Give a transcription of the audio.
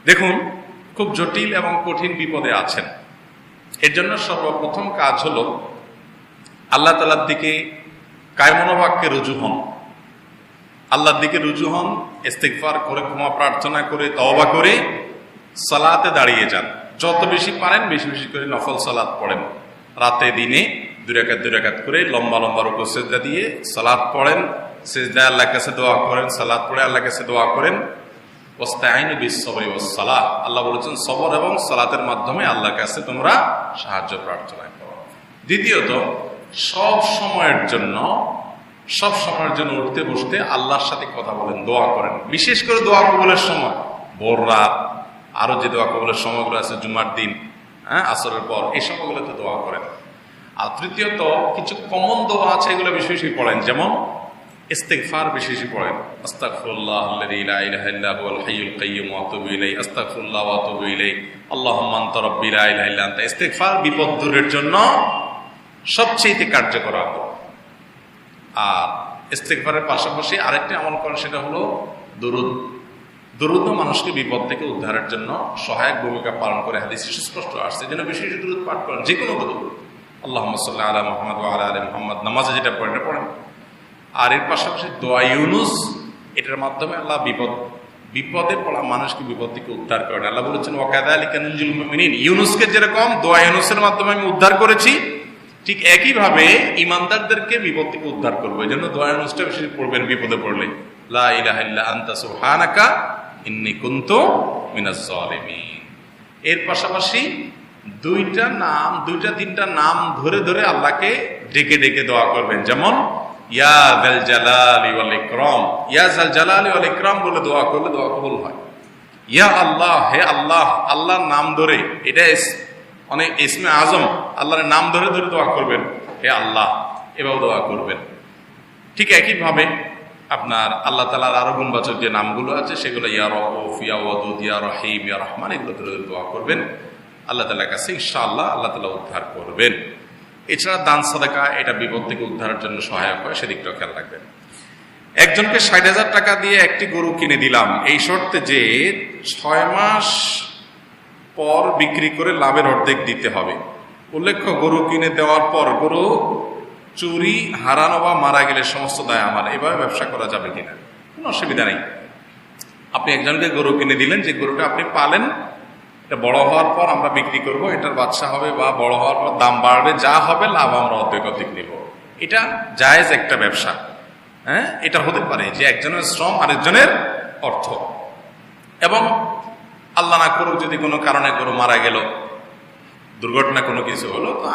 দেখুন, খুব জটিল এবং কঠিন বিপদে আছেন। এর জন্য সর্বপ্রথম কাজ হলো আল্লাহ তাআলার দিকে কায়মনোবাক্যে রুজু হন, আল্লাহর দিকে রুজু হন, ইস্তিগফার করে, ক্ষমা প্রার্থনা করে, তওবা করে সালাতে দাঁড়িয়ে যান। যত বেশি পারেন বেশি বেশি করে নফল সালাত পড়েন, রাতে দিনে দুই রাকাত করে লম্বা লম্বা রুকু সিজদা দিয়ে সালাত পড়েন, সিজদায় আল্লাহর কাছে দোয়া করেন, সালাত পড়ে আল্লাহর কাছে দোয়া করেন। ওয়াস্তাইনু বিস-সাবরি ওয়াস-সালাহ, আল্লাহ বলেছেন সবর এবং সালাতের মাধ্যমে আল্লাহর কাছে তোমরা সাহায্য প্রার্থনা করো। দ্বিতীয়ত, সব সময়ের জন্য উঠতে বসতে আল্লাহর সাথে কথা বলেন, দোয়া করেন। বিশেষ করে দোয়া কবুলের সময়, ভোর রাত, আরো যে দোয়া কবুলের সময়গুলো আছে, জুমার দিন, আসরের পর, এই সময়গুলোতে দোয়া করেন। আর তৃতীয়ত, কিছু কমন দোয়া আছে, এগুলো বেশি বেশি পড়েন। যেমন ইস্তিগফার বেশি বেশি পড়েন, আস্তাগফিরুল্লাহ আল্লাযী লা ইলাহা ইল্লা হুয়াল হাইয়ুল কাইয়্যুম ওয়া আতুবু ইলাইহি, আস্তাগফিরুল্লাহ ওয়া আতুবু ইলাইহি, আল্লাহুম্মা আনতা রাব্বী লা ইলাহা ইল্লা আনতা। ইস্তিগফার বিপদ দূরের জন্য সবচেয়ে কার্যকর আমল। আর ইস্তিগফারের পাশাপাশি আরেকটি আমল করেন, সেটা হলো দুরূদ। দুরূদও মানুষকে বিপদ থেকে উদ্ধারের জন্য সহায়ক ভূমিকা পালন করে, হাদিসে সুস্পষ্ট আসছে। যেন বেশি বেশি দুরূদ পাঠ করেন, যে কোনো দুরূদ, আল্লাহুম্মা সাল্লি আলা মুহাম্মাদ ওয়া আলা আলি মুহাম্মাদ, নামাজে যেটা পড়েন। আর এর পাশাপাশি দোয়া ইউনুস, এটার মাধ্যমে আল্লাহ বিপদে পড়া মানুষকে বিপদ থেকে উদ্ধার করেন। আল্লাহ বলেছেন ওয়া কাযালিকা নুনজিল মুমিনিন, ইউনুসকে যেরকম দোয়া ইউনুসের মাধ্যমে আমি উদ্ধার করেছি, ঠিক একইভাবে ইমানদারদেরকে বিপদ থেকে উদ্ধার করবো। এই জন্য দোয়া ইউনুসটা বেশি পড়বেন বিপদে পড়লে, লা ইলাহা ইল্লা আনতা সুবহানাকা ইন্নী কুনতু মিনাজ জালিমিন। এর পাশাপাশি তিনটা নাম ধরে ধরে আল্লাহকে ডেকে ডেকে দোয়া করবেন। যেমন ইয়া যাল জালালি ওয়াল ইকরাম, ইয়া যাল জালালি ওয়াল ইকরাম বলে দোয়া করলে দোয়া কবুল হয়। ইয়া আল্লাহ, হে আল্লাহ, আল্লাহর নাম ধরে, এটা অনেক ইসমে আজম, আল্লাহর নাম ধরে ধরে দোয়া করবেন, হে আল্লাহ, এভাবে দোয়া করবেন। ঠিক একইভাবে আপনার আল্লাহ তাআলার আরো গুণবাচক যে নামগুলো আছে, সেগুলো ইয়া রউফ, ইয়া ওয়াদুদ, ইয়া রহিম, ইয়া রহমান, এগুলো ধরে ধরে দোয়া করবেন। আল্লাহ তাআলার কাছে ইনশাআল্লাহ আল্লাহ তাআলা উদ্ধার করবেন। এছাড়া দান সাদাকা, এটা বিপদ থেকে উদ্ধারের জন্য সহায়ক হয়, সেদিকটাও খেয়াল রাখবেন। একজনকে ৬০,০০০ টাকা দিয়ে একটি গরু কিনে দিলাম, এই শর্তে যে ৬ মাস পর বিক্রি করে লাভের অর্ধেক দিতে হবে। উল্লেখ্য, গরু কিনে দেওয়ার পর গরু চুরি, হারানো বা মারা গেলে সমস্ত দায় আমার। এভাবে ব্যবসা করা যাবে কিনা? কোনো অসুবিধা নেই। আপনি একজনকে গরু কিনে দিলেন, যে গরুটা আপনি পালেন, এটা বড় হওয়ার পর আমরা বিক্রি করব, এটার বাচ্চা হবে বা বড় হওয়ার পর দাম বাড়বে, যা হবে লাভ আমরা অর্ধেক নিব। এটা জায়েজ একটা ব্যবসা। এটা হতে পারে যে একজনের শ্রম আরেকজনের অর্থ। এবং আল্লাহ না করুক যদি কোনো কারণে গরু মারা গেল, দুর্ঘটনা কোনো কিছু হলো, তো